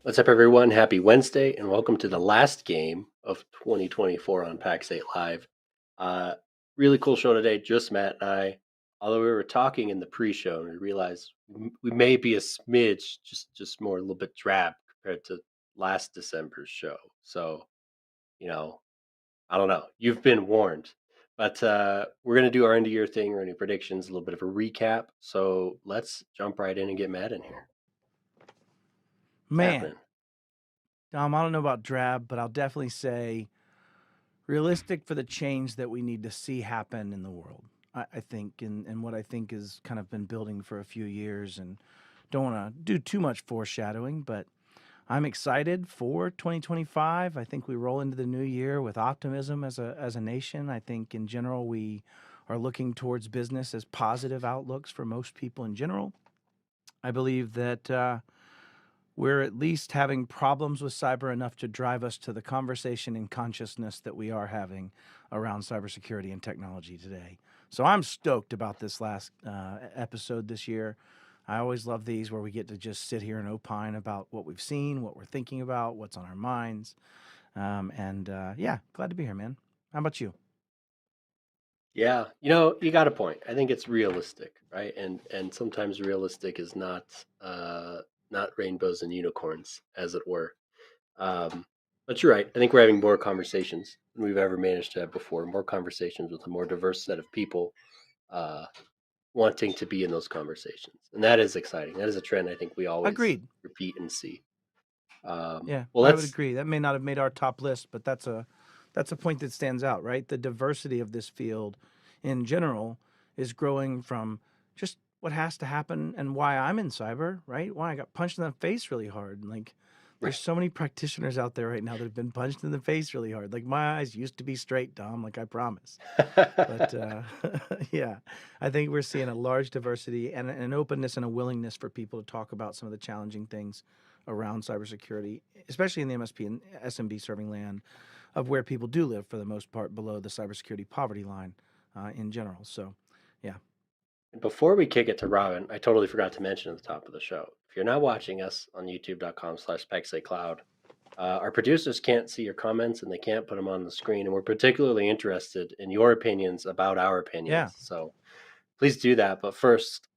What's up, everyone? Happy Wednesday, and welcome to the last game of 2024 on PAX 8 Live. Really cool show today, just Matt and I. Although we were talking in the pre-show, and we realized we may be a smidge, just more a little bit drab compared to last December's show. So, I don't know. You've been warned. But we're going to do our end of year thing, or any predictions, a little bit of a recap. So let's jump right in and get Matt in here. What's happening? Dom, I don't know about drab, but I'll definitely say realistic for the change that we need to see happen in the world. I think, and what I think has kind of been building for a few years, and don't want to do too much foreshadowing, but I'm excited for 2025. I think we roll into the new year with optimism as a nation. I think in general we are looking towards business as positive outlooks for most people in general. I believe that we're at least having problems with cyber enough to drive us to the conversation and consciousness that we are having around cybersecurity and technology today. So I'm stoked about this last episode this year. I always love these where we get to just sit here and opine about what we've seen, what we're thinking about, what's on our minds. Yeah, glad to be here, man. How about you? Yeah, you got a point. I think it's realistic, right? And sometimes realistic is not rainbows and unicorns, as it were. But you're right. I think we're having more conversations than we've ever managed to have before. More conversations with a more diverse set of people uh, wanting to be in those conversations, and that is exciting. That is a trend I think we always Agreed. repeat and see. Yeah, Well, I would agree. That may not have made our top list, but that's a point that stands out, right? The diversity of this field in general is growing from just what has to happen and why I'm in cyber, right? Why I got punched in the face really hard. Like there's so many practitioners out there right now that have been punched in the face really hard. Like my eyes used to be straight, Dom, like I promise. But yeah, I think we're seeing a large diversity and an openness and a willingness for people to talk about some of the challenging things around cybersecurity, especially in the MSP and SMB serving land of where people do live for the most part below the cybersecurity poverty line in general. So, yeah. And before we kick it to Robin, I totally forgot to mention at the top of the show, if you're not watching us on youtube.com/PaxACloud, our producers can't see your comments and they can't put them on the screen. And we're particularly interested in your opinions about our opinions. Yeah. So please do that. But first,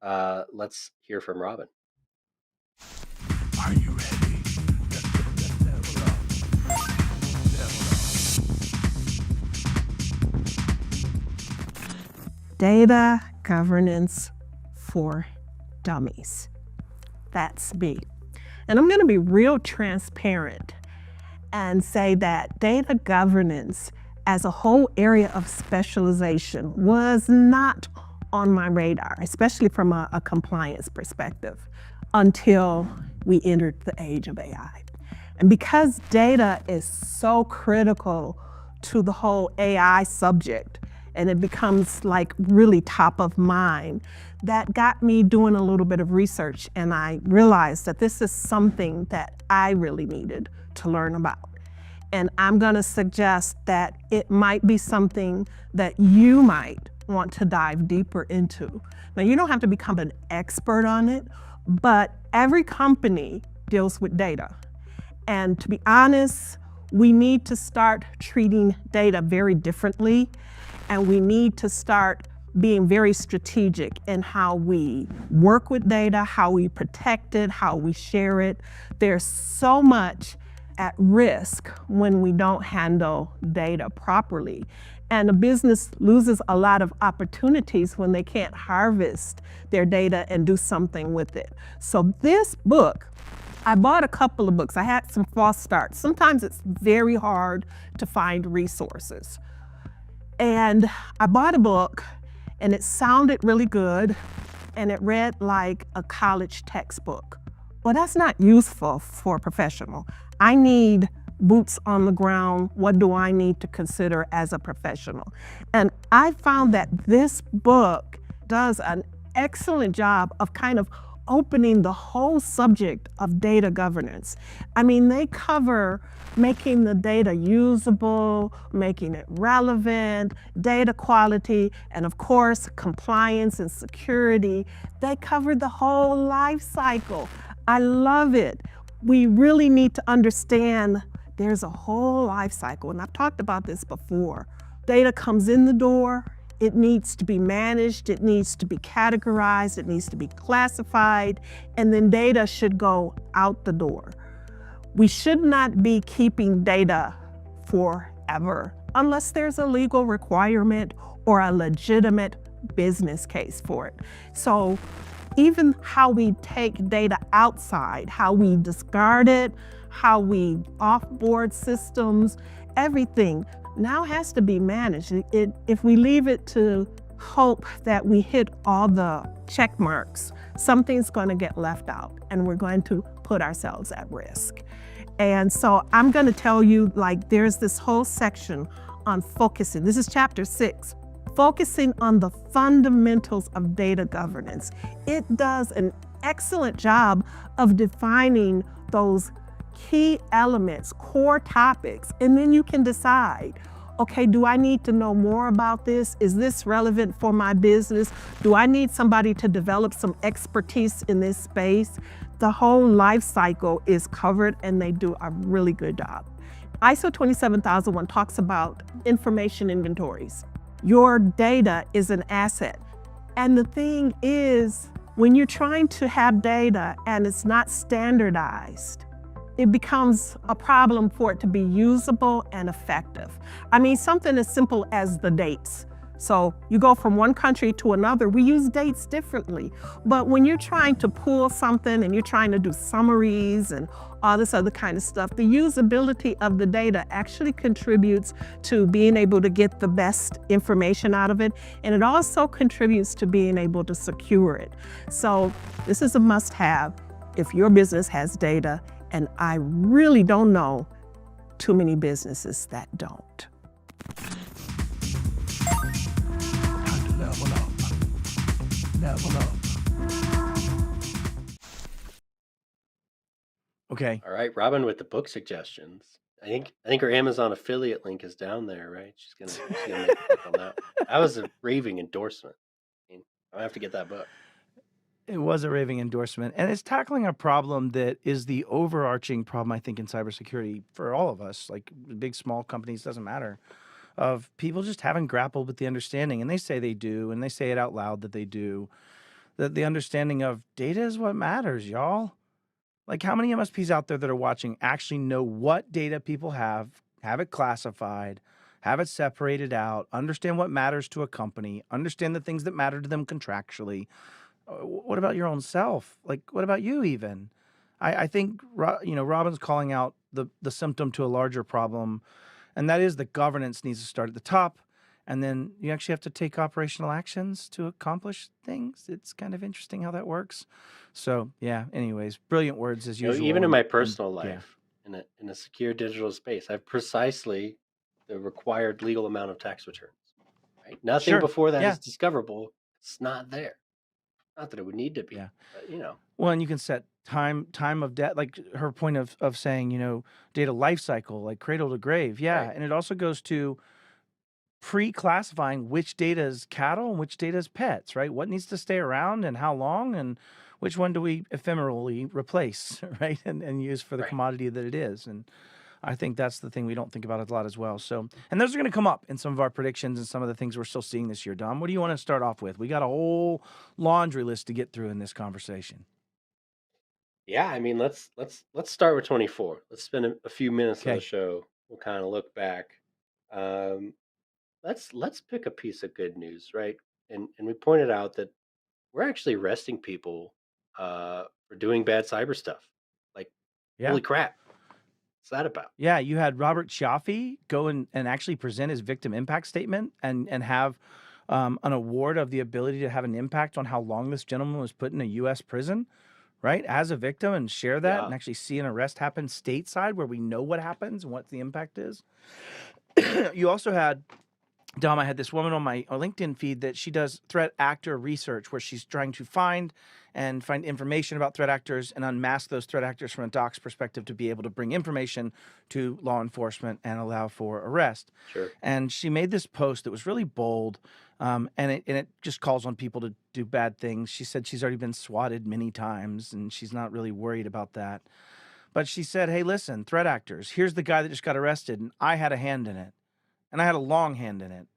let's hear from Robin. Are you ready? Data governance for dummies. That's me. And I'm going to be real transparent and say that data governance as a whole area of specialization was not on my radar, especially from a compliance perspective, until we entered the age of AI. And because data is so critical to the whole AI subject, and it becomes like really top of mind, that got me doing a little bit of research, and I realized that this is something that I really needed to learn about. And I'm gonna suggest that it might be something that you might want to dive deeper into. Now, you don't have to become an expert on it, but every company deals with data. And to be honest, we need to start treating data very differently, and we need to start being very strategic in how we work with data, how we protect it, how we share it. There's so much at risk when we don't handle data properly. And a business loses a lot of opportunities when they can't harvest their data and do something with it. So this book, I bought a couple of books. I had some false starts. Sometimes it's very hard to find resources. And I bought a book and it sounded really good and it read like a college textbook. Well, that's not useful for a professional. I need boots on the ground. What do I need to consider as a professional? And I found that this book does an excellent job of kind of opening the whole subject of data governance. I mean, they cover making the data usable, making it relevant, data quality, and of course, compliance and security. They cover the whole life cycle. I love it. we really need to understand there's a whole life cycle, and I've talked about this before. Data comes in the door, it needs to be managed, it needs to be categorized, it needs to be classified, and then data should go out the door. We should not be keeping data forever unless there's a legal requirement or a legitimate business case for it. So even how we take data outside, how we discard it, how we offboard systems, everything now has to be managed. If we leave it to hope that we hit all the check marks, something's going to get left out and we're going to put ourselves at risk. And so I'm going to tell you, like, there's this whole section on focusing. This is chapter 6. Focusing on the fundamentals of data governance. It does an excellent job of defining those key elements, core topics, and then you can decide, okay, do I need to know more about this? Is this relevant for my business? Do I need somebody to develop some expertise in this space? The whole life cycle is covered and they do a really good job. ISO 27001 talks about information inventories. Your data is an asset. And the thing is, when you're trying to have data and it's not standardized, it becomes a problem for it to be usable and effective. I mean, something as simple as the dates. So you go from one country to another, we use dates differently. But when you're trying to pull something and you're trying to do summaries and all this other kind of stuff, the usability of the data actually contributes to being able to get the best information out of it. And it also contributes to being able to secure it. So this is a must-have if your business has data, and I really don't know too many businesses that don't. Level up. Level up. Okay. All right, Robin with the book suggestions. I think her Amazon affiliate link is down there, right? She's gonna make a click on that. That was a raving endorsement. I mean, I have to get that book. It was a raving endorsement, and it's tackling a problem that is the overarching problem, I think, in cybersecurity for all of us, like big, small companies, doesn't matter, of people just haven't grappled with the understanding, and they say they do, and they say it out loud that they do, that the understanding of data is what matters, y'all. Like, how many MSPs out there that are watching actually know what data people have it classified, have it separated out, understand what matters to a company, understand the things that matter to them contractually? What about your own self? Like, what about you even? I think, Robin's calling out the symptom to a larger problem, and that is that governance needs to start at the top, and then you actually have to take operational actions to accomplish things. It's kind of interesting how that works. So, yeah, anyways, brilliant words as usual. Even in my and personal yeah. life, in a secure digital space, I have precisely the required legal amount of tax returns. Right? Nothing Sure. before that Yeah. is discoverable. It's not there. Not that it would need to be. Yeah. But, Well, and you can set time of debt, like her point of saying, data life cycle, like cradle to grave. Yeah. Right. And it also goes to pre-classifying which data is cattle and which data is pets, right? What needs to stay around and how long, and which one do we ephemerally replace, right? And use for the Right. commodity that it is. And I think that's the thing we don't think about a lot as well. So, and those are going to come up in some of our predictions and some of the things we're still seeing this year. Dom, what do you want to start off with? We got a whole laundry list to get through in this conversation. Yeah, I mean, let's start with 24. Let's spend a few minutes of the Okay. show. We'll kind of look back. Let's pick a piece of good news, right? And we pointed out that we're actually arresting people for doing bad cyber stuff. Like, Yeah. holy crap, what's that about? Yeah, you had Robert Chaffee go and actually present his victim impact statement and have an award of the ability to have an impact on how long this gentleman was put in a U.S. prison, right, as a victim, and share that and actually see an arrest happen stateside where we know what happens and what the impact is. You also had, Dom, I had this woman on my LinkedIn feed that she does threat actor research where she's trying to find information about threat actors and unmask those threat actors from a doc's perspective to be able to bring information to law enforcement and allow for arrest. Sure. And she made this post that was really bold, and it just calls on people to do bad things. She said she's already been swatted many times and she's not really worried about that. But she said, hey, listen, threat actors, here's the guy that just got arrested, and I had a hand in it. And I had a long hand in it.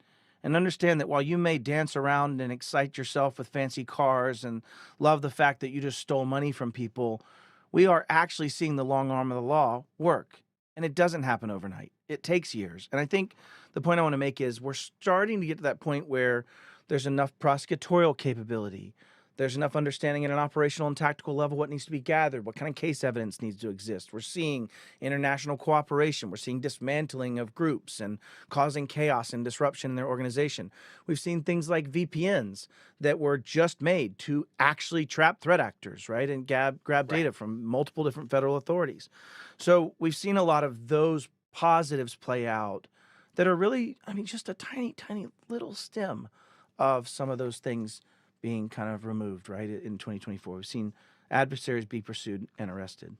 And understand that while you may dance around and excite yourself with fancy cars and love the fact that you just stole money from people, we are actually seeing the long arm of the law work. And it doesn't happen overnight. It takes years. And I think the point I want to make is we're starting to get to that point where there's enough prosecutorial capability. There's enough understanding at an operational and tactical level what needs to be gathered, what kind of case evidence needs to exist. We're seeing international cooperation. We're seeing dismantling of groups and causing chaos and disruption in their organization. We've seen things like VPNs that were just made to actually trap threat actors, right? And grab Right. data from multiple different federal authorities. So we've seen a lot of those positives play out that are really, I mean, just a tiny, tiny little stem of some of those things being kind of removed, right? In 2024, we've seen adversaries be pursued and arrested.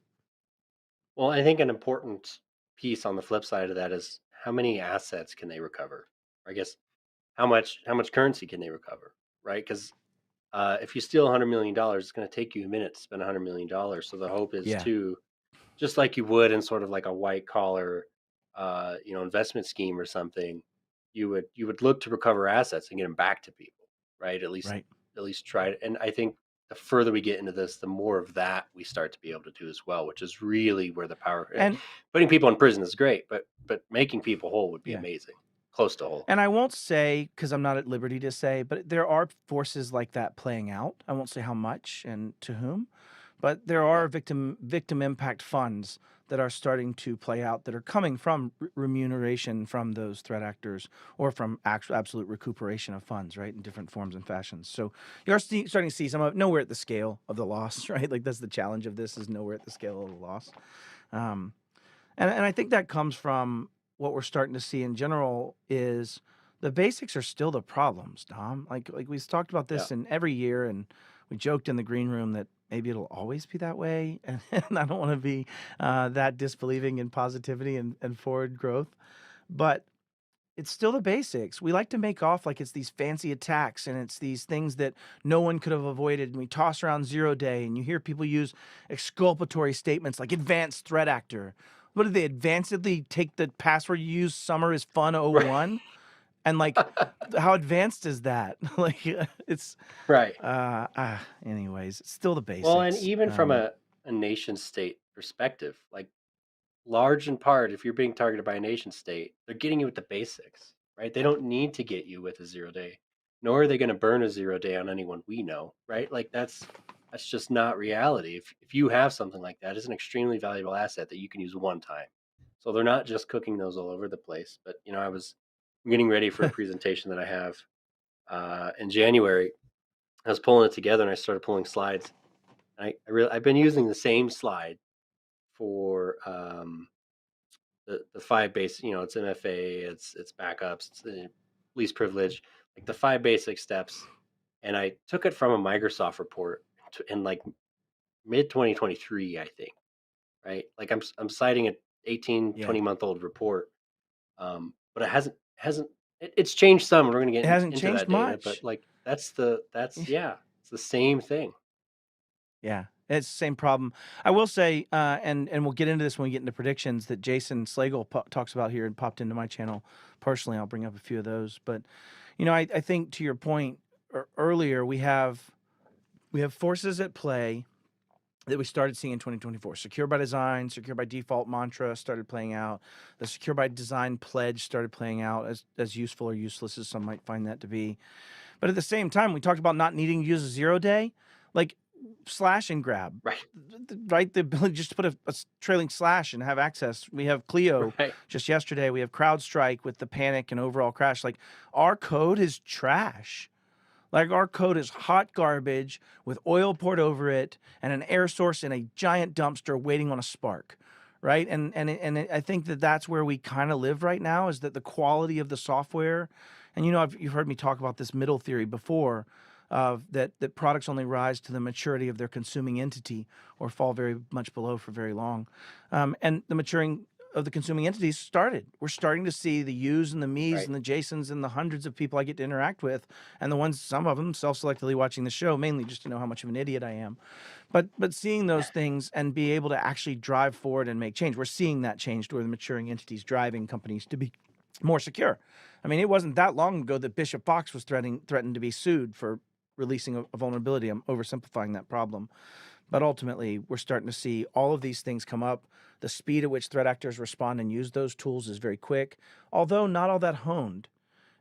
Well, I think an important piece on the flip side of that is how many assets can they recover? I guess how much currency can they recover, right? Because if you steal $100 million, it's going to take you a minute to spend $100 million. So the hope is Yeah, to, just like you would in sort of like a white collar, investment scheme or something, you would look to recover assets and get them back to people, right? right. At least try it. And I think the further we get into this, the more of that we start to be able to do as well, which is really where the power. And Putting people in prison is great, but making people whole would be yeah. amazing, close to whole. And I won't say, because I'm not at liberty to say, but there are forces like that playing out. I won't say how much and to whom, but there Yeah, are victim impact funds that are starting to play out that are coming from remuneration from those threat actors or from actual absolute recuperation of funds, right, in different forms and fashions. So you're starting to see some of nowhere at the scale of the loss, right? Like that's the challenge of this is nowhere at the scale of the loss. Um, and I think that comes from what we're starting to see in general is the basics are still the problems, Dom. Like we've talked about yeah. this in every year, and we joked in the green room that maybe it'll always be that way. And I don't want to be that disbelieving in positivity and forward growth, but it's still the basics. We like to make off like it's these fancy attacks and it's these things that no one could have avoided. And we toss around 0 day and you hear people use exculpatory statements like advanced threat actor. What did they advancedly take the password you use? Summer is fun oh Right. 01? And like, how advanced is that? Like, it's, Right. anyways, it's still the Well, and basics. even from a nation state perspective, like large in part, if you're being targeted by a nation state, they're getting you with the basics, right? They don't need to get you with a 0 day, nor are they going to burn a 0 day on anyone we know, right? Like that's just not reality. If you have something like that, it's an extremely valuable asset that you can use one time. So they're not just cooking those all over the place. But I was getting ready for a presentation that I have in January. I was pulling it together and I started pulling slides. I've been using the same slide for the five base. It's MFA, it's backups, it's the least privilege, like the five basic steps. And I took it from a Microsoft report in like mid 2023, I think. Right, like I'm citing an 18 Yeah. 20-month-old report, but it's changed some. We're going to It get hasn't into changed that data, but much. like that's yeah, it's the same thing. Yeah, it's the same problem. I will say, and we'll get into this when we get into predictions that Jason Slagle talks about here and popped into my channel personally. I'll bring up a few of those, but I think to your point earlier, we have forces at play that we started seeing in 2024. Secure by design, secure by default mantra started playing out. The secure by design pledge started playing out as useful or useless as some might find that to be. But at the same time, we talked about not needing to use a 0 day, like slash and grab, Right. right? The ability just to put a trailing slash and have access. We have Clio Right. just yesterday. We have CrowdStrike with the panic and overall crash. Like our code is trash. Like our code is hot garbage with oil poured over it and an air source in a giant dumpster waiting on a spark, right? I think that that's where we kind of live right now is that the quality of the software, and you've heard me talk about this middle theory before, that products only rise to the maturity of their consuming entity or fall very much below for very long, and the maturing of the consuming entities started. We're starting to see the yous and the me's Right. and the Jasons and the hundreds of people I get to interact with, and the ones, some of them self-selectively watching the show, mainly just to know how much of an idiot I am. But seeing those things and be able to actually drive forward and make change, we're seeing that change to where the maturing entities driving companies to be more secure. I mean, it wasn't that long ago that Bishop Fox was threatened to be sued for releasing a vulnerability. I'm oversimplifying that problem. But ultimately, we're starting to see all of these things come up. The speed at which threat actors respond and use those tools is very quick, although not all that honed.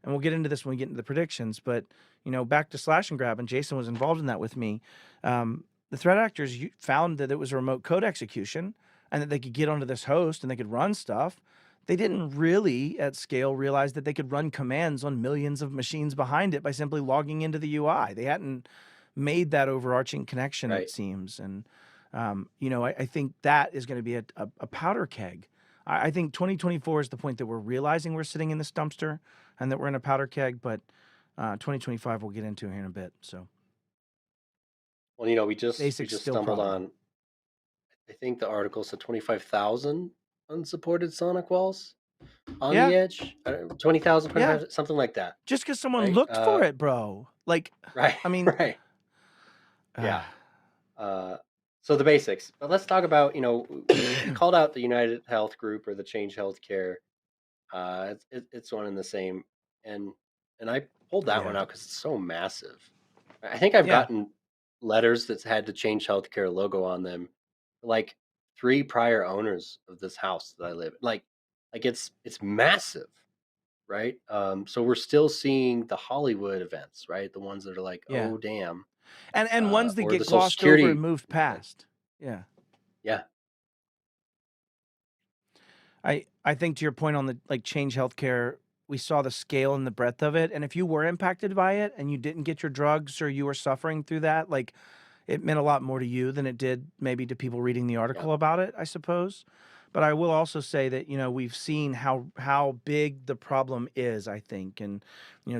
And we'll get into this when we get into the predictions. But, back to Slash and Grab, and Jason was involved in that with me. The threat actors found that it was a remote code execution and that they could get onto this host and they could run stuff. They didn't really, at scale, realize that they could run commands on millions of machines behind it by simply logging into the UI. They hadn't made that overarching connection, Right. it seems. And, I think that is going to be a powder keg. I think 2024 is the point that we're realizing we're sitting in this dumpster and that we're in a powder keg, but 2025 we'll get into here in a bit. So Well, we just basics still stumbled problem. on. I think the article said 25,000 unsupported Sonic walls on the Yeah, edge. 20,000, yeah. 25, something like that. Just because someone Right. looked for it, bro. Like, Right. I mean, Right. Yeah. So the basics. But let's talk about. We called out the United Health Group or the Change Healthcare. It's one and the same, and I pulled that one yeah, out because it's so massive. I think I've yeah. gotten letters that's had the Change Healthcare logo on them, like 3 prior owners of this house that I live in. Like it's massive, right? So we're still seeing the Hollywood events, right? The ones that are like, Yeah. oh damn, And ones that or the get Social glossed over Security and moved event. past. Yeah. Yeah, I think to your point on the Change Healthcare, we saw the scale and the breadth of it. And if you were impacted by it and you didn't get your drugs or you were suffering through that, it meant a lot more to you than it did maybe to people reading the yeah. article about it, I suppose. But I will also say that, we've seen how big the problem is, I think. And,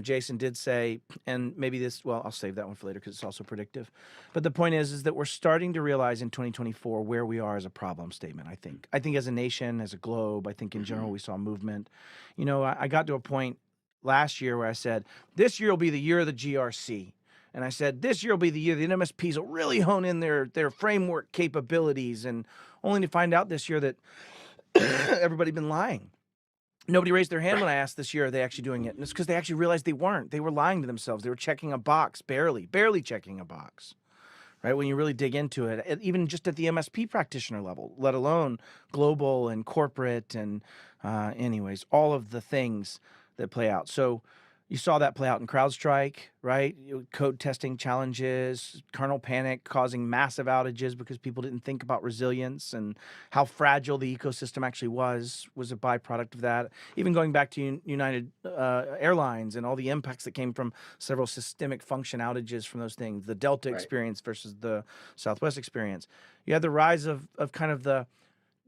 Jason did say, and maybe this, well, I'll save that one for later because it's also predictive. But the point is that we're starting to realize in 2024 where we are as a problem statement, I think. I think as a nation, as a globe, I think in general we saw movement. I got to a point last year where I said, this year will be the year of the GRC. And I said, this year will be the year the NMSPs will really hone in their framework capabilities, and only to find out this year that everybody been lying. Nobody raised their hand when I asked this year, are they actually doing it? And it's because they actually realized they weren't. They were lying to themselves. They were checking a box, barely checking a box, right? When you really dig into it, even just at the MSP practitioner level, let alone global and corporate and anyways, all of the things that play out. So you saw that play out in CrowdStrike, right? Code testing challenges, kernel panic causing massive outages because people didn't think about resilience and how fragile the ecosystem actually was a byproduct of that. Even going back to United Airlines and all the impacts that came from several systemic function outages from those things, the Delta Right. experience versus the Southwest experience. You had the rise of kind of the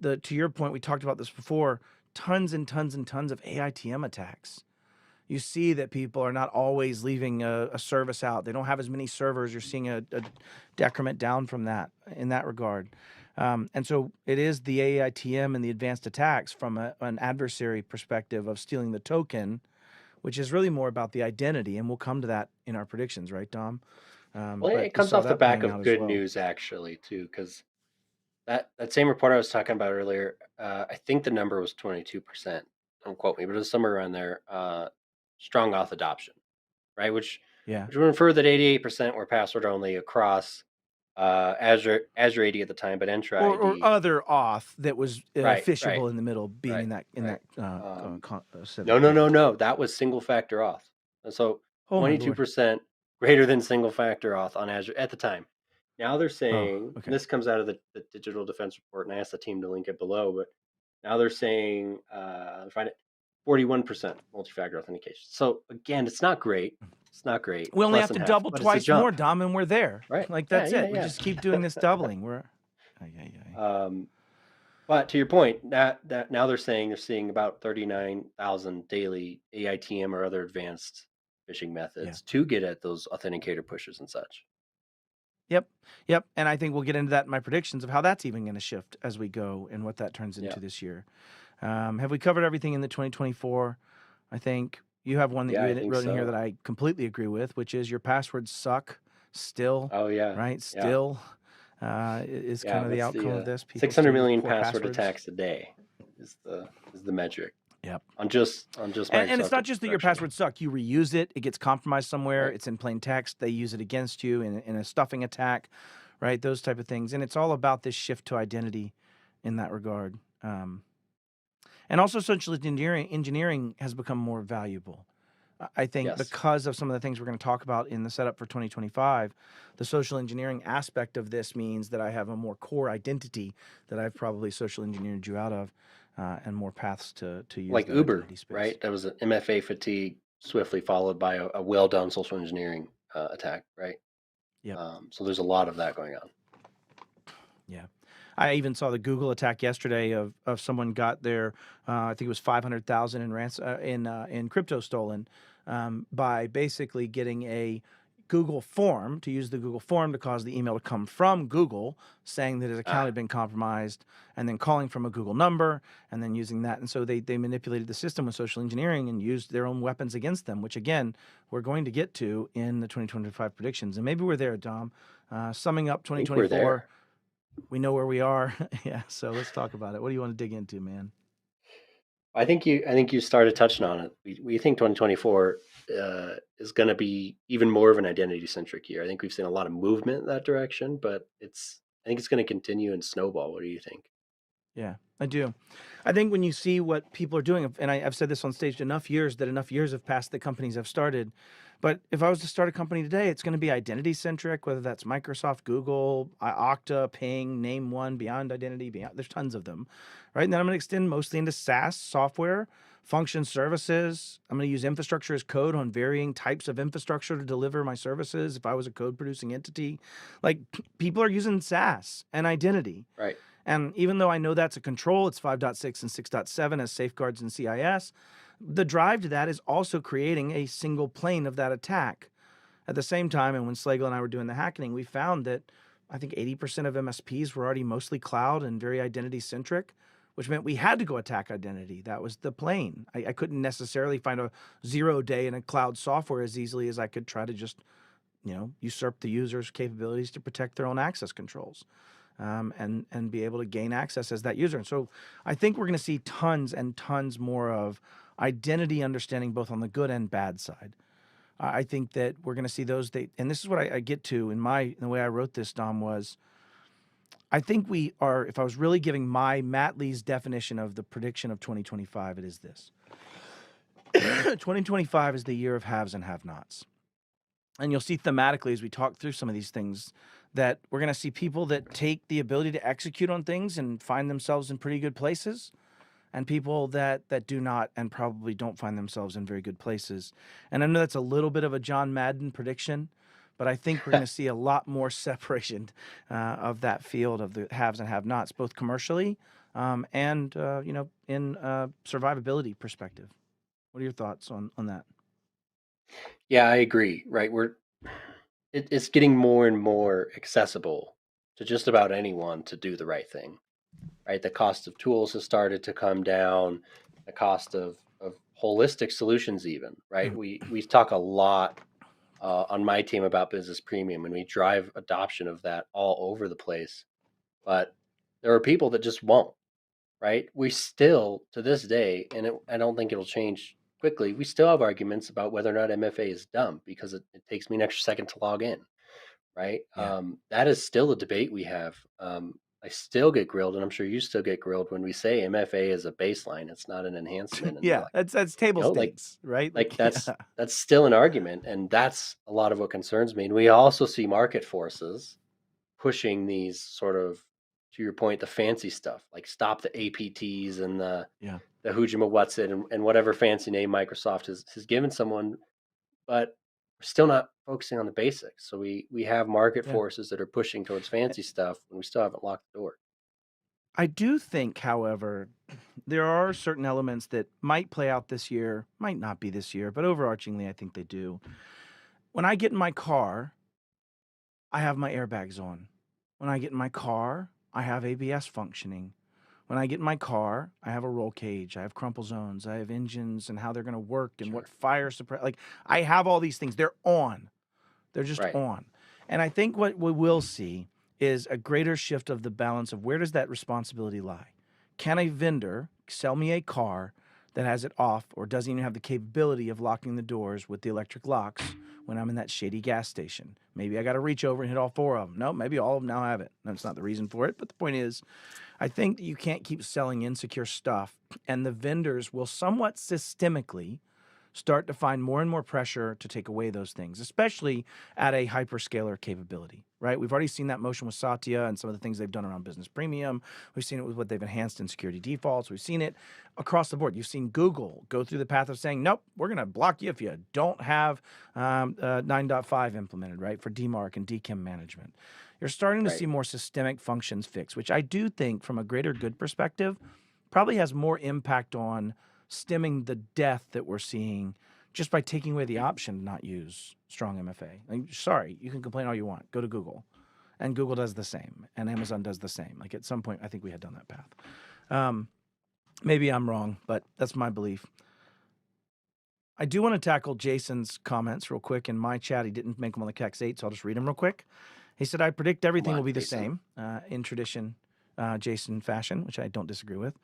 to your point, we talked about this before, tons and tons and tons of AITM attacks. You see that people are not always leaving a service out. They don't have as many servers. You're seeing a decrement down from that in that regard. And so it is the AITM and the advanced attacks from an adversary perspective of stealing the token, which is really more about the identity. And we'll come to that in our predictions, right, Dom? Well, But it we comes saw off the that back playing of out as good well. news actually too, because that same report I was talking about earlier, I think the number was 22%. Don't quote me, but it was somewhere around there. Strong auth adoption, right? Which Yeah. would infer that 88% were password only across Azure AD at the time, but Entra Or ID. other auth that was Right, phishable in the middle, being right, in that right. set No, of no, no, tokens. no. That was single factor auth. And so Oh my lord. 22% greater than single factor auth on Azure at the time. Now they're Oh, saying, and okay. this comes out of the Digital Defense Report, and I asked the team to link it below, but now they're saying, find it, 41% multi-factor authentication. So again, it's not great. It's not great. We It's only less have than to half, double but it's a twice more, jump, Dom, and we're there. right? Yeah, That's yeah, it. We yeah. just keep doing this doubling. We're But to your point, that now they're seeing about 39,000 daily AITM or other advanced phishing yeah. methods to get at those authenticator pushes and such. Yep. Yep. And I think we'll get into that in my predictions of how that's even going to shift as we go and what that turns Yeah. into this year. Have we covered everything in the 2024? I think you have one that Yeah, you I think wrote in here that so. I completely agree with, which is your passwords suck still, Oh yeah, right? yeah, Still is yeah. kind of the That's outcome the of this. People 600 still use million poor password passwords. attacks a day is the metric Yep. on just And it's Microsoft not just that your infrastructure. passwords suck. You reuse it, it gets compromised somewhere, Right. it's in plain text, they use it against you in a stuffing attack, right? Those type of things. And it's all about this shift to identity in that regard. And also social engineering has become more valuable. I think Yes. because of some of the things we're going to talk about in the setup for 2025, the social engineering aspect of this means that I have a more core identity that I've probably social engineered you out of, and more paths to use Like that Uber, identity space. right? That was an MFA fatigue, swiftly followed by a well done social engineering attack, right? Yep. So there's a lot of that going on. Yeah. I even saw the Google attack yesterday of someone got their, I think it was 500,000 in crypto stolen, by basically getting a Google form, to use the Google form to cause the email to come from Google saying that his account Ah, had been compromised, and then calling from a Google number and then using that. And so they manipulated the system with social engineering and used their own weapons against them, which again, we're going to get to in the 2025 predictions. And maybe we're there, Dom. Summing up I think we're 2024, there. we know where we are. Yeah, so let's talk about it. What do you want to dig into, man? I think you started touching on it. We think 2024 is going to be even more of an identity centric year. I think we've seen a lot of movement in that direction, but I think it's going to continue and snowball. What do you think? Yeah, I do. I think when you see what people are doing, and I've said this on stage enough years that enough years have passed that companies have started. But if I was to start a company today, it's going to be identity centric, whether that's Microsoft, Google, Okta, Ping, name one, Beyond Identity, Beyond, there's tons of them, right? And then I'm going to extend mostly into SaaS software, function services. I'm going to use infrastructure as code on varying types of infrastructure to deliver my services. If I was a code producing entity, like people are using SaaS and identity. Right. And even though I know that's a control, it's 5.6 and 6.7 as safeguards in CIS, the drive to that is also creating a single plane of that attack. At the same time, and when Slagle and I were doing the hacking, we found that I think 80% of MSPs were already mostly cloud and very identity centric, which meant we had to go attack identity. That was the plane. I couldn't necessarily find a 0 day in a cloud software as easily as I could try to just, usurp the user's capabilities to protect their own access controls. And be able to gain access as that user. And so I think we're going to see tons and tons more of identity understanding, both on the good and bad side. I think that we're going to see those. And this is what I get to in the way I wrote this, Dom, was I think we are. If I was really giving my Matt Lee's definition of the prediction of 2025, it is this: 2025 is the year of haves and have-nots. And you'll see thematically as we talk through some of these things that we're going to see people that take the ability to execute on things and find themselves in pretty good places, and people that do not and probably don't find themselves in very good places. And I know that's a little bit of a John Madden prediction, but I think we're going to see a lot more separation of that field of the haves and have-nots, both commercially and in survivability perspective. What are your thoughts on that? Yeah, I agree. Right. It's getting more and more accessible to just about anyone to do the right thing. Right. The cost of tools has started to come down. The cost of holistic solutions, even right. We talk a lot on my team about business premium, and we drive adoption of that all over the place. But there are people that just won't. Right. We still, to this day, and I don't think it'll change quickly. We still have arguments about whether or not MFA is dumb because it takes me an extra second to log in. Right. Yeah. That is still a debate we have. I still get grilled, and I'm sure you still get grilled when we say MFA is a baseline. It's not an enhancement, and we're Yeah, like, that's table like stakes, right? Like, that's yeah. that's still an argument, and that's a lot of what concerns me. And we also see market forces pushing these sort of, to your point, the fancy stuff, like stop the APTs and Yeah. the Hujima what's it and whatever fancy name Microsoft has given someone, but we're still not focusing on the basics. So we have market Yeah. forces that are pushing towards fancy stuff when we still haven't locked the door. I do think, however, there are certain elements that might play out this year, might not be this year, but overarchingly, I think they do. When I get in my car, I have my airbags on. When I get in my car, I have ABS functioning. When I get in my car, I have a roll cage, I have crumple zones, I have engines and how they're going to work and what Sure. fire suppress. Like I have all these things. They're on. They're just Right. on. And I think what we will see is a greater shift of the balance of where does that responsibility lie? Can a vendor sell me a car that has it off or doesn't even have the capability of locking the doors with the electric locks when I'm in that shady gas station? Maybe I got to reach over and hit all four of them. No, maybe all of them now have it. That's not the reason for it. But the point is, I think that you can't keep selling insecure stuff, and the vendors will somewhat systemically start to find more and more pressure to take away those things, especially at a hyperscaler capability, right? We've already seen that motion with Satya and some of the things they've done around business premium. We've seen it with what they've enhanced in security defaults. We've seen it across the board. You've seen Google go through the path of saying, nope, we're going to block you if you don't have 9.5 implemented, right, for DMARC and DKIM management. You're starting to Right. see more systemic functions fixed, which I do think from a greater good perspective probably has more impact on stemming the death that we're seeing just by taking away the option to not use strong MFA. Like, sorry, you can complain all you want. Go to Google. And Google does the same. And Amazon does the same. Like at some point, I think we had done that path. Maybe I'm wrong, but that's my belief. I do want to tackle Jason's comments real quick in my chat. He didn't make them on the CAX 8, so I'll just read them real quick. He said, I predict everything Come will on, be the Jason. same in tradition Jason fashion, which I don't disagree with.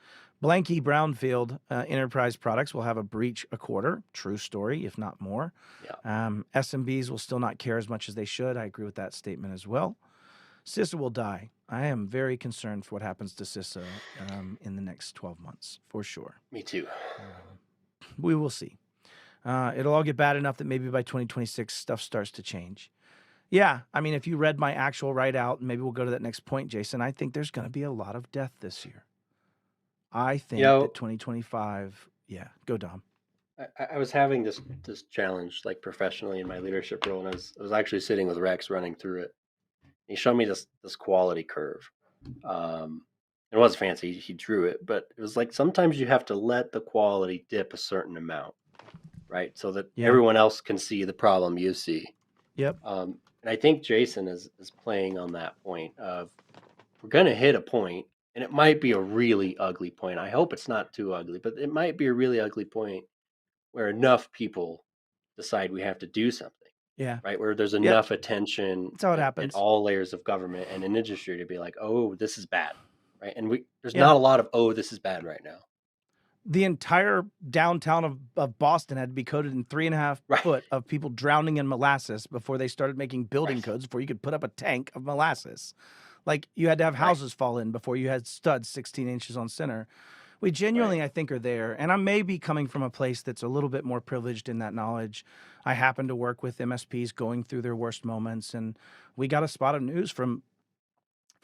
Blanky Brownfield enterprise products will have a breach a quarter. True story, if not more. Yeah. SMBs will still not care as much as they should. I agree with that statement as well. CISA will die. I am very concerned for what happens to CISA in the next 12 months, for sure. Me too. We will see. It'll all get bad enough that maybe by 2026, stuff starts to change. Yeah, I mean, if you read my actual write-out, and maybe we'll go to that next point, Jason, I think there's going to be a lot of death this year. I think that 2025, yeah, go Dom. I was having this challenge like professionally in my leadership role, and I was actually sitting with Rex running through it. He showed me this quality curve. It was fancy. He drew it, but it was like sometimes you have to let the quality dip a certain amount, right, so that everyone else can see the problem you see. Yep. And I think Jason is playing on that point of we're going to hit a point, and it might be a really ugly point. I hope it's not too ugly, but it might be a really ugly point where enough people decide we have to do something. Yeah. Right, where there's enough attention That's how it at happens. all layers of government and in industry to be like, oh, this is bad, right? And there's not a lot of, oh, this is bad right now. The entire downtown of Boston had to be coated in 3.5 foot of people drowning in molasses before they started making building codes before you could put up a tank of molasses. Like you had to have houses fall in before you had studs 16 inches on center. We genuinely, I think, are there. And I may be coming from a place that's a little bit more privileged in that knowledge. I happen to work with MSPs going through their worst moments. And we got a spot of news from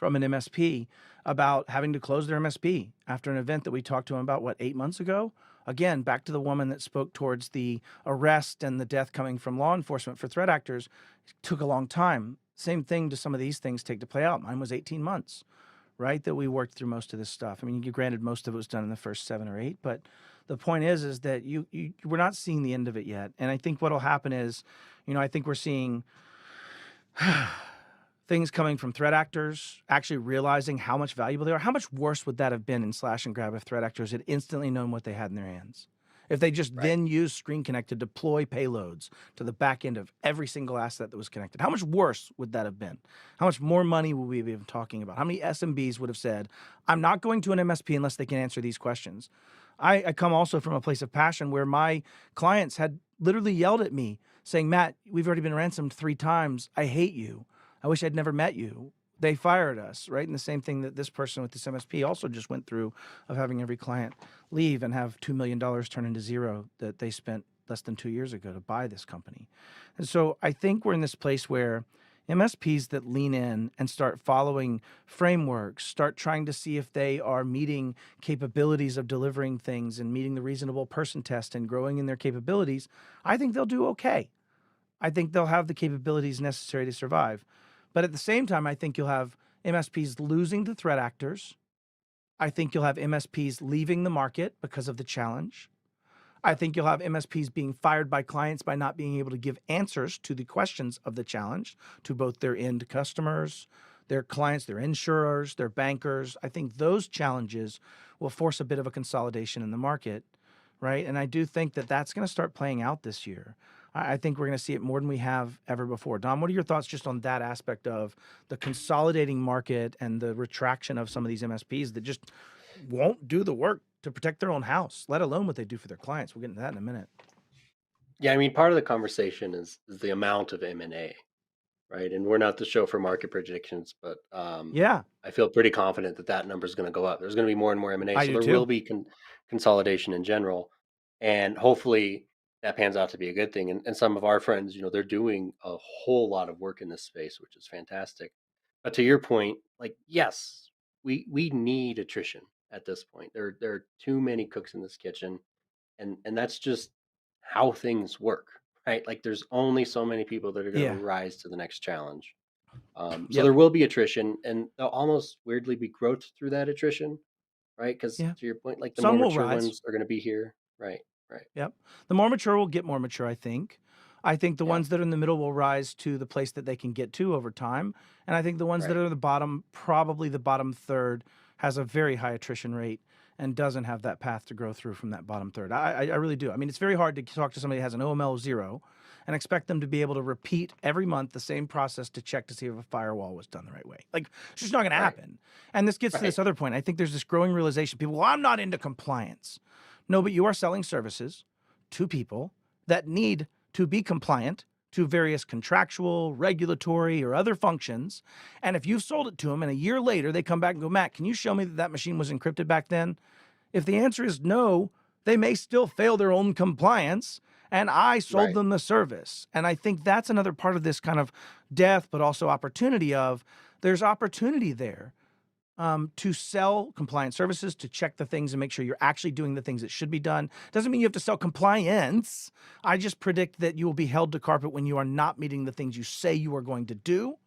an MSP about having to close their MSP after an event that we talked to them about, 8 months ago? Again, back to the woman that spoke towards the arrest and the death coming from law enforcement for threat actors. It took a long time. Same thing to some of these things take to play out. Mine was 18 months, right, that we worked through most of this stuff. I mean, granted, most of it was done in the first 7 or 8, but the point is that we're not seeing the end of it yet. And I think what'll happen is, I think we're seeing things coming from threat actors actually realizing how much valuable they are. How much worse would that have been in Slash and Grab if threat actors had instantly known what they had in their hands? If they just then used Screen Connect to deploy payloads to the back end of every single asset that was connected, how much worse would that have been? How much more money would we have been talking about? How many SMBs would have said, I'm not going to an MSP unless they can answer these questions? I come also from a place of passion where my clients had literally yelled at me saying, Matt, we've already been ransomed 3 times. I hate you. I wish I'd never met you. They fired us, right? And the same thing that this person with this MSP also just went through of having every client leave and have $2 million turn into zero that they spent less than 2 years ago to buy this company. And so I think we're in this place where MSPs that lean in and start following frameworks, start trying to see if they are meeting capabilities of delivering things and meeting the reasonable person test and growing in their capabilities, I think they'll do okay. I think they'll have the capabilities necessary to survive. But at the same time, I think you'll have MSPs losing to threat actors. I think you'll have MSPs leaving the market because of the challenge. I think you'll have MSPs being fired by clients by not being able to give answers to the questions of the challenge to both their end customers, their clients, their insurers, their bankers. I think those challenges will force a bit of a consolidation in the market, right? And I do think that that's going to start playing out this year. I think we're going to see it more than we have ever before. Dom, what are your thoughts just on that aspect of the consolidating market and the retraction of some of these MSPs that just won't do the work to protect their own house, let alone what they do for their clients? We'll get into that in a minute. Yeah, I mean, part of the conversation is the amount of M&A, right? And we're not the show for market predictions, but Yeah, I feel pretty confident that that number is going to go up. There's going to be more and more M&A, I so do there will too. be consolidation in general, and hopefully that pans out to be a good thing. And some of our friends, they're doing a whole lot of work in this space, which is fantastic. But to your point, like, yes, we need attrition at this point. There are too many cooks in this kitchen, and that's just how things work, right? Like, there's only so many people that are going to Yeah. rise to the next challenge. So Yep. there will be attrition, and there'll almost weirdly be growth through that attrition, right? Because Yeah. to your point, like, the more Some will mature rise. ones are going to be here, right? Right. Yep. The more mature will get more mature, I think. I think the Yeah. ones that are in the middle will rise to the place that they can get to over time. And I think the ones that Right. are the bottom, probably the bottom third, has a very high attrition rate and doesn't have that path to grow through from that bottom third. I really do. I mean, it's very hard to talk to somebody who has an OML of 0 and expect them to be able to repeat every month the same process to check to see if a firewall was done the right way. Like, it's just not going to Right. happen. And this gets to Right. this other point. I think there's this growing realization. People, well, I'm not into compliance. No, but you are selling services to people that need to be compliant to various contractual, regulatory, or other functions. And if you've sold it to them and a year later they come back and go, Matt, can you show me that that machine was encrypted back then? If the answer is no, they may still fail their own compliance. And I sold Right. them the service. And I think that's another part of this kind of death, but also opportunity of there's opportunity there to sell compliance services, to check the things and make sure you're actually doing the things that should be done. Doesn't mean you have to sell compliance. I just predict that you will be held to carpet when you are not meeting the things you say you are going to do.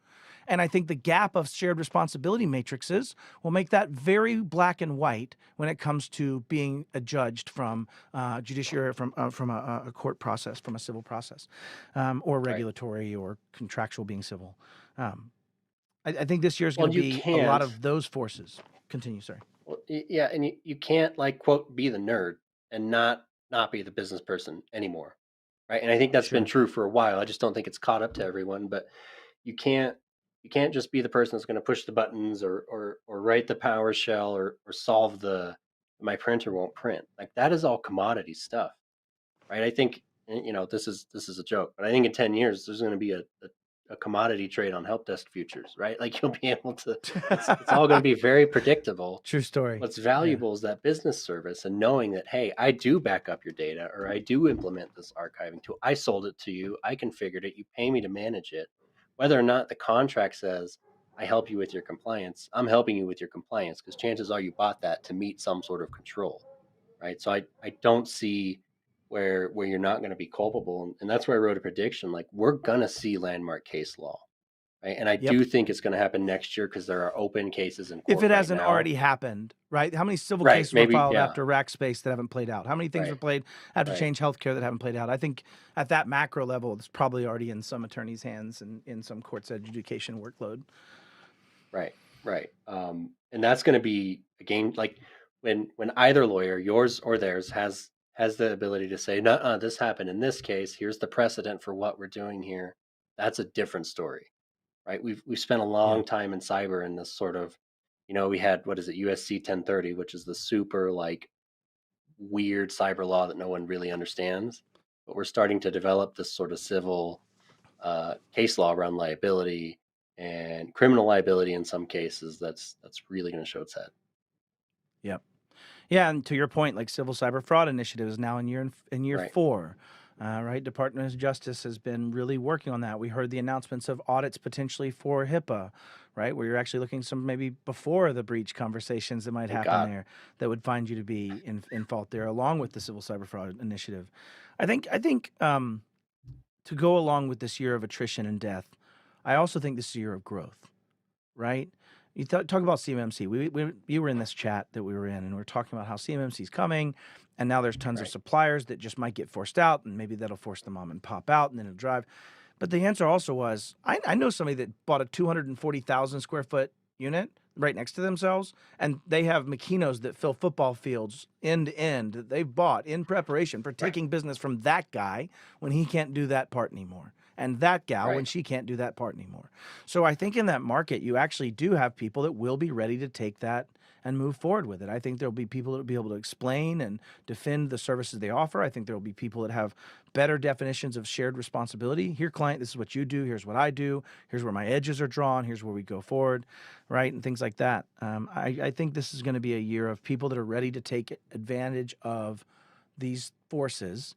And I think the gap of shared responsibility matrices will make that very black and white when it comes to being adjudged from judiciary, from a court process, from a civil process, or Right. regulatory or contractual being civil. Um, I think this year is going Well, to you be a lot can't. of those forces. Continue, sorry. Well, yeah, and you can't, like, quote, be the nerd and not be the business person anymore, right? And I think that's been Sure. true for a while. I just don't think it's caught up to everyone. But you can't you can't just be the person that's going to push the buttons or write the PowerShell or solve the my printer won't print. Like, that is all commodity stuff, right? I think, this is a joke, but I think in 10 years there's going to be a commodity trade on help desk futures, right? Like, you'll be able to. It's all going to be very predictable. True story. What's Yeah. valuable is that business service and knowing that, hey, I do back up your data, or I do implement this archiving tool. I sold it to you. I configured it. You pay me to manage it. Whether or not the contract says I help you with your compliance, I'm helping you with your compliance because chances are you bought that to meet some sort of control, right? So I don't see where you're not going to be culpable. And that's where I wrote a prediction. Like, we're going to see landmark case law, right? And I Yep. do think it's going to happen next year because there are open cases in If court it right hasn't now. already happened, right? How many civil Right. cases were Maybe. filed Yeah. after Rackspace that haven't played out? How many things were Right. played after Right. Change Healthcare that haven't played out? I think at that macro level, it's probably already in some attorney's hands and in some court's adjudication workload. Right. Right. And that's going to be a game, like, when either lawyer, yours or theirs, has the ability to say, no, this happened in this case. Here's the precedent for what we're doing here. That's a different story, right? We've spent a Yeah. long time in cyber in this sort of, we had, what is it, USC 1030, which is the super, like, weird cyber law that no one really understands. But we're starting to develop this sort of civil case law around liability and criminal liability in some cases. That's really going to show its head. Yep. Yeah, and to your point, like Civil Cyber Fraud Initiative is now in year Right. 4. Right, Department of Justice has been really working on that. We heard the announcements of audits potentially for HIPAA, right, where you're actually looking some maybe before the breach conversations that might Thank happen God. there that would find you to be in fault there, along with the Civil Cyber Fraud Initiative. I think to go along with this year of attrition and death, I also think this is a year of growth, right? You talk about CMMC. You were in this chat that we were in, and we are talking about how CMMC is coming, and now there's tons of Right. suppliers that just might get forced out, and maybe that'll force the mom and pop out, and then it'll drive. But the answer also was, I know somebody that bought a 240,000 square foot unit right next to themselves, and they have machinos that fill football fields end to end that they've bought in preparation for Right. taking business from that guy when he can't do that part anymore, and that gal when Right. she can't do that part anymore. So I think in that market, you actually do have people that will be ready to take that and move forward with it. I think there'll be people that will be able to explain and defend the services they offer. I think there will be people that have better definitions of shared responsibility. Here, client, this is what you do. Here's what I do. Here's where my edges are drawn. Here's where we go forward, right? And things like that. I think this is going to be a year of people that are ready to take advantage of these forces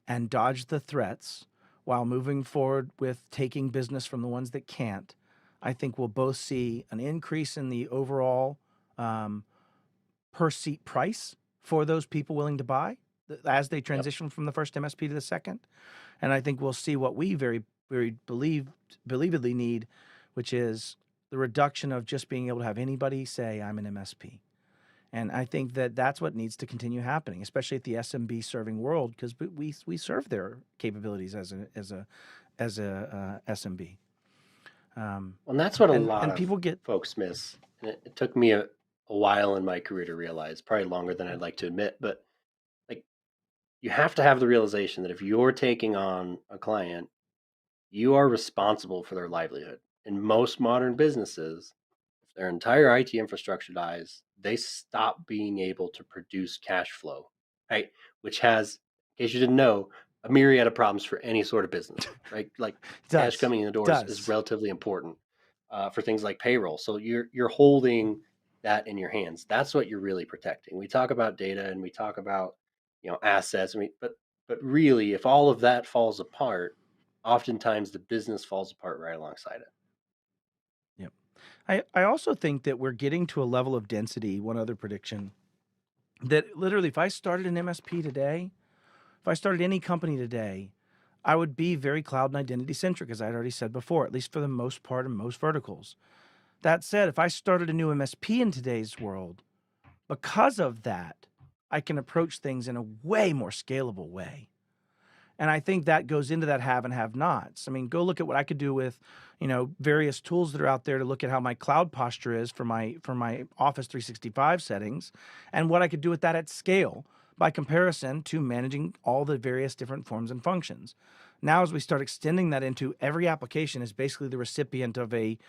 and dodge the threats while moving forward with taking business from the ones that can't. I think we'll both see an increase in the overall per seat price for those people willing to buy as they Yep. transition from the first MSP to the second. And I think we'll see what we very believedly need, which is the reduction of just being able to have anybody say, I'm an MSP. And I think that that's what needs to continue happening, especially at the SMB serving world, because we serve their capabilities as a SMB. Well, and that's what a lot And of people get folks miss. And it took me a while in my career to realize, probably longer than I'd like to admit, but like you have to have the realization that if you're taking on a client, you are responsible for their livelihood. In most modern businesses, if their entire IT infrastructure dies, they stop being able to produce cash flow, right? Which has, in case you didn't know, a myriad of problems for any sort of business, right? Like cash does coming in the doors is does relatively important for things like payroll. So you're holding that in your hands. That's what you're really protecting. We talk about data and we talk about assets. I mean, but really, if all of that falls apart, oftentimes the business falls apart right alongside it. Yep. I also think that we're getting to a level of density, one other prediction, that literally if I started an MSP today, if I started any company today, I would be very cloud and identity centric, as I had already said before, at least for the most part in most verticals. That said, if I started a new MSP in today's world, because of that, I can approach things in a way more scalable way. And I think that goes into that have and have nots. I mean, go look at what I could do with, various tools that are out there to look at how my cloud posture is for my Office 365 settings, and what I could do with that at scale by comparison to managing all the various different forms and functions. Now, as we start extending that into every application is basically the recipient of a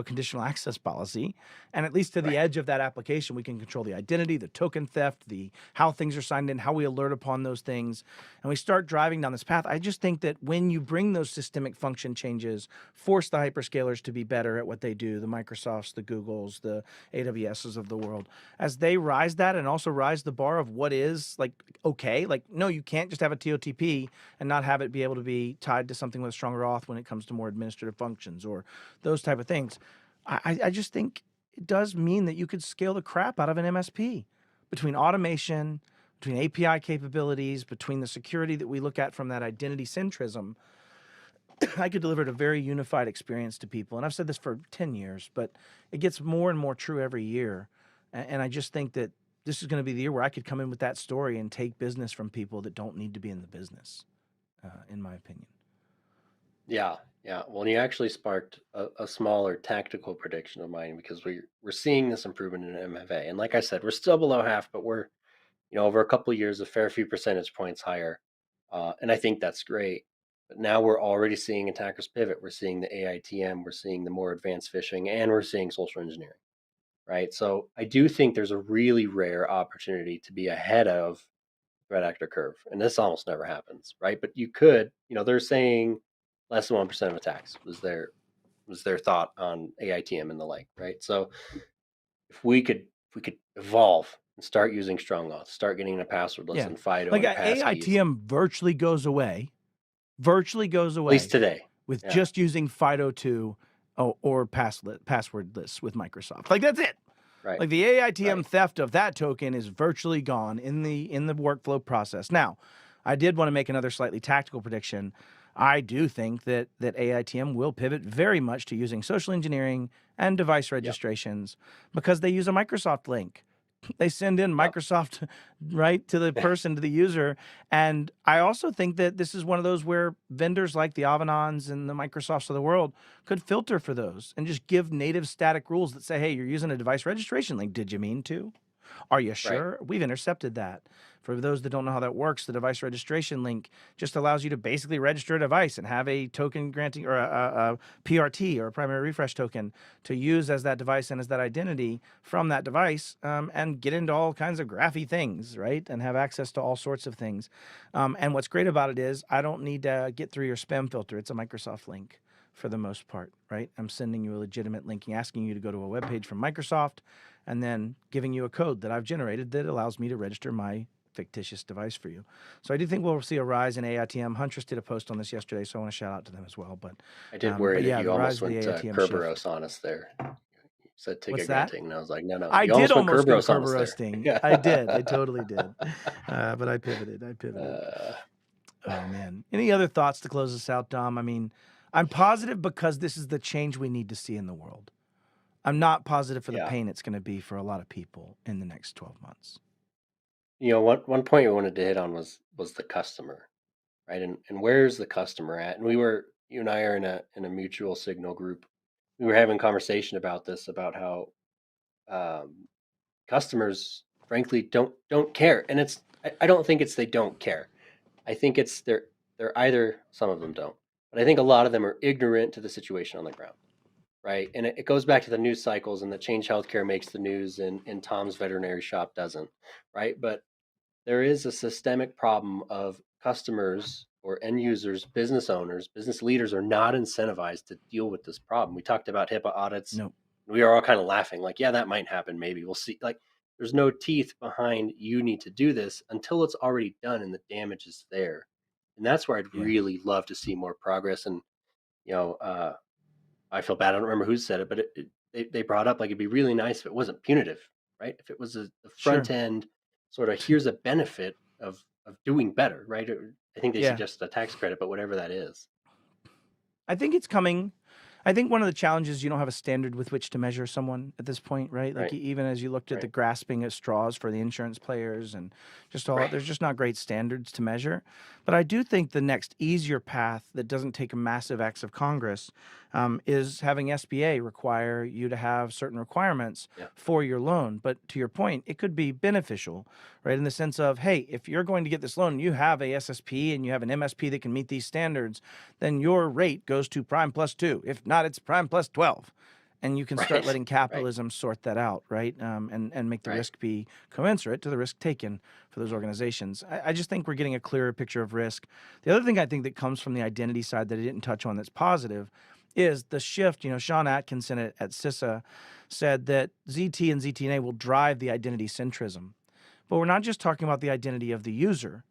conditional access policy, and at least to the Right. edge of that application, we can control the identity, the token theft, the how things are signed in, how we alert upon those things, and we start driving down this path. I just think that when you bring those systemic function changes, force the hyperscalers to be better at what they do, the Microsofts, the Googles, the AWSs of the world, as they rise that and also rise the bar of what is like okay, like no, you can't just have a TOTP and not have it be able to be tied to something with a stronger auth when it comes to more administrative functions or those type of things. I just think it does mean that you could scale the crap out of an MSP between automation, between API capabilities, between the security that we look at from that identity centrism. I could deliver a very unified experience to people. And I've said this for 10 years, but it gets more and more true every year. And I just think that this is going to be the year where I could come in with that story and take business from people that don't need to be in the business, in my opinion. Yeah, yeah. Well, you actually sparked a smaller tactical prediction of mine because we're seeing this improvement in MFA, and like I said, we're still below half, but we're over a couple of years a fair few percentage points higher, and I think that's great. But now we're already seeing attackers pivot. We're seeing the AITM, we're seeing the more advanced phishing, and we're seeing social engineering. Right. So I do think there's a really rare opportunity to be ahead of threat actor curve, and this almost never happens, right? But you could, they're saying less than 1% of attacks was their thought on AITM and the like, right? So if we could evolve and start using strong auth, start getting a passwordless Yeah. and FIDO Like and passkeys, AITM virtually goes away at least today. with Yeah, just using FIDO2 or passwordless with Microsoft. Like that's it. right, Like the AITM right. theft of that token is virtually gone in the workflow process. Now, I did want to make another slightly tactical prediction. I do think that AITM will pivot very much to using social engineering and device Yep. registrations because they use a Microsoft link. They send in Yep. Microsoft right to the person, to the user. And I also think that this is one of those where vendors like the Avanons and the Microsofts of the world could filter for those and just give native static rules that say, hey, you're using a device registration link. Did you mean to? Are you Right. sure? We've intercepted that. For those that don't know how that works, the device registration link just allows you to basically register a device and have a token granting or a PRT or a primary refresh token to use as that device and as that identity from that device, and get into all kinds of graphy things, right? And have access to all sorts of things. And what's great about it is I don't need to get through your spam filter. It's a Microsoft link for the most part, right? I'm sending you a legitimate link, asking you to go to a web page from Microsoft, and then giving you a code that I've generated that allows me to register my fictitious device for you. So I do think we'll see a rise in AITM. Huntress did a post on this yesterday, so I want to shout out to them as well. I did worry But that yeah, you the rise almost of the went AITM shift. Kerberos on us there. You said What's ticket that? granting, and I was like, no, I you did almost went almost go Kerberos on us there. roasting. I did. I totally did. But I pivoted. Uh, Oh man. Any other thoughts to close us out, Dom? I mean, I'm positive because this is the change we need to see in the world. I'm not positive for the yeah. pain it's going to be for a lot of people in the next 12 months. One point we wanted to hit on was the customer, right? And where's the customer at? And you and I are in a mutual signal group. We were having conversation about this, about how um, customers, frankly, don't care. And I don't think it's they don't care. I think it's they're either, some of them don't, but I think a lot of them are ignorant to the situation on the ground, right? And it goes back to the news cycles and that Change Healthcare makes the news and Tom's veterinary shop doesn't, right? But there is a systemic problem of customers or end users, business owners, business leaders are not incentivized to deal with this problem. We talked about HIPAA audits. No. We are all kind of laughing, like, yeah, that might happen. Maybe we'll see. Like, there's no teeth behind you need to do this until it's already done and the damage is there. And that's where I'd Yeah. really love to see more progress. And, you know, I feel bad. I don't remember who said it, but they brought up like it'd be really nice if it wasn't punitive, right? If it was the Sure. front end sort of here's a benefit of doing better, right? I think they Yeah. suggest a tax credit, but whatever that is. I think it's coming. I think one of the challenges, you don't have a standard with which to measure someone at this point, right? Like Right. even as you looked at the Right. grasping at straws for the insurance players and just all, Right. there's just not great standards to measure. But I do think the next easier path that doesn't take a massive acts of Congress is having SBA require you to have certain requirements Yeah. for your loan. But to your point, it could be beneficial, right? In the sense of, hey, if you're going to get this loan, you have a SSP and you have an MSP that can meet these standards, then your rate goes to prime plus 2. If not, it's prime plus 12. And you can start Right. letting capitalism sort that out, right? And make the Right. risk be commensurate to the risk taken for those organizations. I just think we're getting a clearer picture of risk. The other thing I think that comes from the identity side that I didn't touch on that's positive is the shift. You know, Sean Atkinson at CISA said that ZT and ZTNA will drive the identity centrism. But we're not just talking about the identity of the user.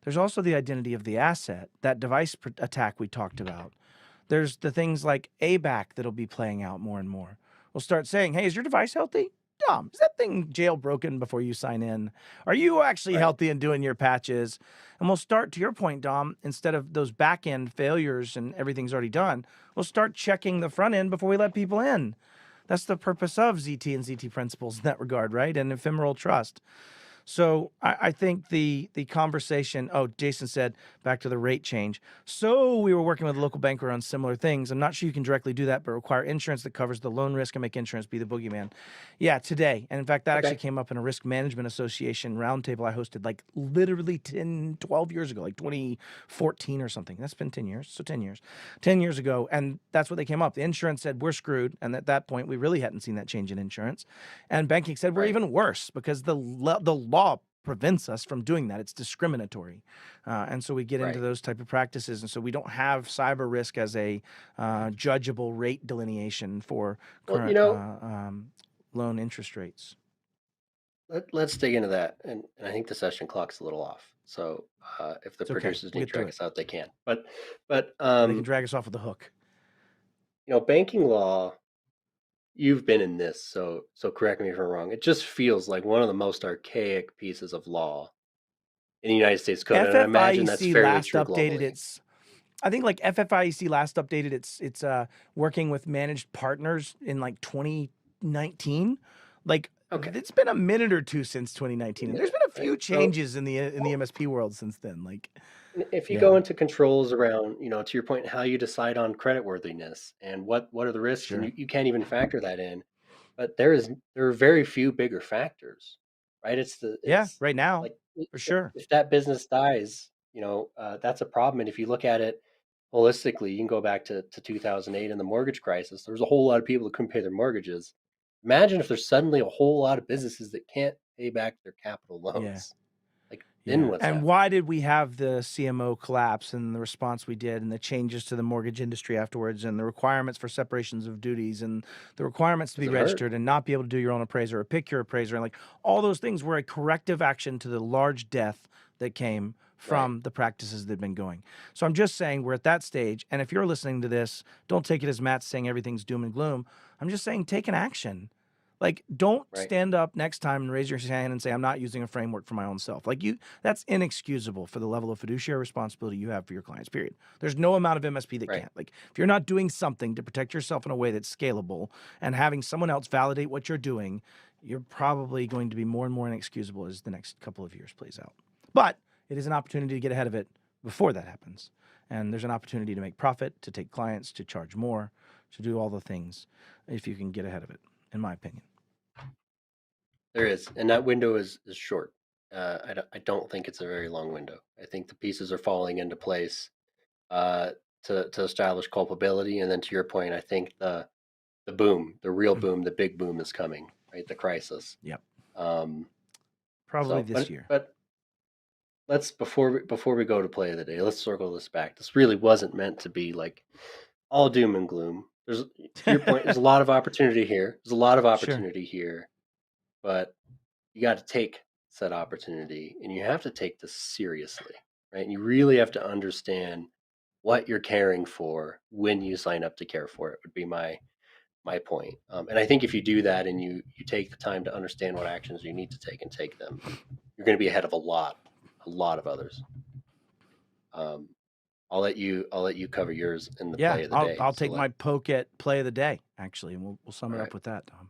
There's also the identity of the asset, that device attack we talked about. There's the things like ABAC that'll be playing out more and more. We'll start saying, hey, is your device healthy? Dom, is that thing jailbroken before you sign in? Are you actually Right. healthy and doing your patches? And we'll start, to your point, Dom, instead of those back end failures and everything's already done, we'll start checking the front end before we let people in. That's the purpose of ZT and ZT principles in that regard, right? And ephemeral trust. So I think the conversation, oh, Jason said, back to the rate change. So we were working with a local banker on similar things. I'm not sure you can directly do that, but require insurance that covers the loan risk and make insurance be the boogeyman. Yeah, today. And in fact, that actually came up in a risk management association roundtable I hosted like literally 10, 12 years ago, like 2014 or something. That's been 10 years. So 10 years. 10 years ago. And that's what they came up. The insurance said we're screwed. And at that point, we really hadn't seen that change in insurance. And banking said we're Right. even worse because the law prevents us from doing that. It's discriminatory. And so we get into Right. those type of practices. And so we don't have cyber risk as a judgeable rate delineation for Well, current loan interest rates. let's dig into that. And I think the session clock's a little off. So if the It's okay. producers We'll need get to through drag it. us out, they can. But They can drag us off with a hook. banking law, you've been in this, so correct me if I'm wrong. It just feels like one of the most archaic pieces of law in the United States Code, and I imagine that's FFIEC fairly last true updated globally. its, I think like FFIEC last updated its working with managed partners in like 2019. Like Okay. It's been a minute or two since 2019, and there's been a few Right. changes in the MSP world since then. Like, If you yeah, go into controls around, to your point, how you decide on creditworthiness and what are the risks, and sure, you can't even factor that in. But there are very few bigger factors, right? yeah, It's right now like for sure. if that business dies, that's a problem. And if you look at it holistically, you can go back to 2008 and the mortgage crisis. There was a whole lot of people that couldn't pay their mortgages. Imagine if there's suddenly a whole lot of businesses that can't pay back their capital Yeah. loans. Like then Yeah. what's And happening? why did we have the CMO collapse and the response we did and the changes to the mortgage industry afterwards and the requirements for separations of duties and the requirements to be Because it hurt. registered and not be able to do your own appraiser or pick your appraiser and like all those things were a corrective action to the large death that came Right. from the practices that had been going. So I'm just saying we're at that stage. And if you're listening to this, don't take it as Matt saying everything's doom and gloom. I'm just saying take an action. Like, don't Right. stand up next time and raise your hand and say, I'm not using a framework for my own self. Like, that's inexcusable for the level of fiduciary responsibility you have for your clients, period. There's no amount of MSP that Right. can't. Like, if you're not doing something to protect yourself in a way that's scalable and having someone else validate what you're doing, you're probably going to be more and more inexcusable as the next couple of years plays out. But it is an opportunity to get ahead of it before that happens. And there's an opportunity to make profit, to take clients, to charge more, to do all the things if you can get ahead of it, in my opinion. There is, and that window is short. I don't think it's a very long window. I think the pieces are falling into place uh, to establish culpability, and then to your point, I think the boom, the real boom, the big boom is coming. Right, the crisis. Yep. Um, Probably so, this year. but let's before we go to play of the day, let's circle this back. This really wasn't meant to be like all doom and gloom. There's to your point. There's a lot of opportunity here. There's a lot of Sure. opportunity here, but you got to take said opportunity and you have to take this seriously, right? And you really have to understand what you're caring for when you sign up to care for it would be my point. And I think if you do that and you take the time to understand what actions you need to take and take them, you're going to be ahead of a lot of others. Um, I'll let you cover yours in the Yeah, play of the I'll day. I'll So take my poke at play of the day, actually, and we'll sum all it right, up with that, Tom.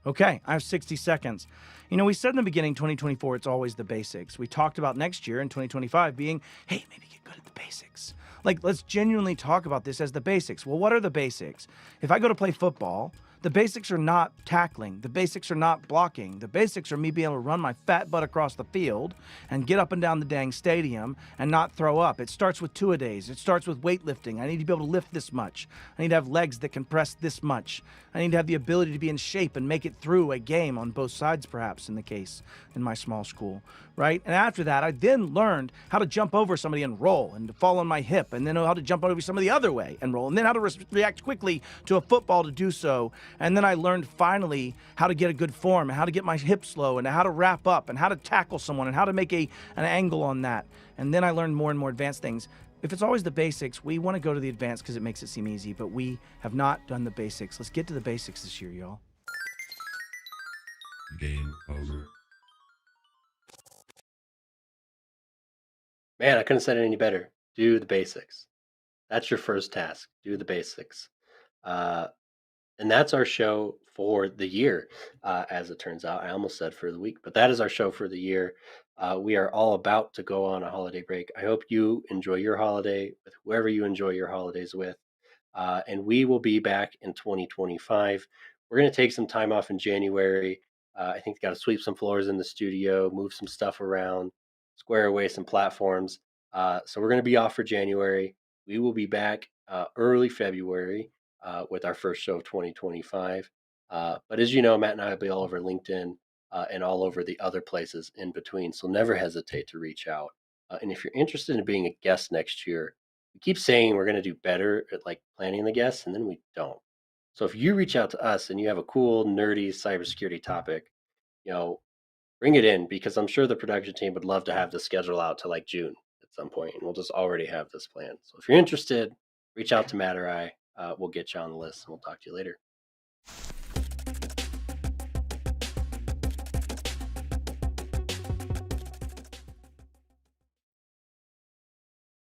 Okay, I have 60 seconds. We said in the beginning, 2024, it's always the basics. We talked about next year in 2025 being, hey, maybe get good at the basics. Like, let's genuinely talk about this as the basics. Well, what are the basics? If I go to play football, the basics are not tackling. The basics are not blocking. The basics are me being able to run my fat butt across the field and get up and down the dang stadium and not throw up. It starts with two-a-days. It starts with weightlifting. I need to be able to lift this much. I need to have legs that can press this much. I need to have the ability to be in shape and make it through a game on both sides, perhaps, in the case in my small school, right? And after that, I then learned how to jump over somebody and roll and to fall on my hip and then know how to jump over somebody the other way and roll and then how to react quickly to a football to do so. And then I learned finally how to get a good form and how to get my hips low and how to wrap up and how to tackle someone and how to make an angle on that. And then I learned more and more advanced things. If it's always the basics, we want to go to the advanced because it makes it seem easy, but we have not done the basics. Let's get to the basics this year, y'all. Game over. man, I couldn't have said it any better. Do the basics. That's your first task. Do the basics. Uh, and that's our show for the year, as it turns out. I almost said for the week, but that is our show for the year. We are all about to go on a holiday break. I hope you enjoy your holiday with whoever you enjoy your holidays with. And we will be back in 2025. We're going to take some time off in January. I think got to sweep some floors in the studio, move some stuff around, square away some platforms. So we're going to be off for January. We will be back early February with our first show of 2025. But as you know, Matt and I will be all over LinkedIn and all over the other places in between. So never hesitate to reach out. And if you're interested in being a guest next year, we keep saying we're going to do better at like planning the guests, and then we don't. So if you reach out to us and you have a cool, nerdy cybersecurity topic, you know, bring it in because I'm sure the production team would love to have the schedule out to like June at some point, and we'll just already have this planned. So if you're interested, reach out to Matt or I. We'll get you on the list, and we'll talk to you later.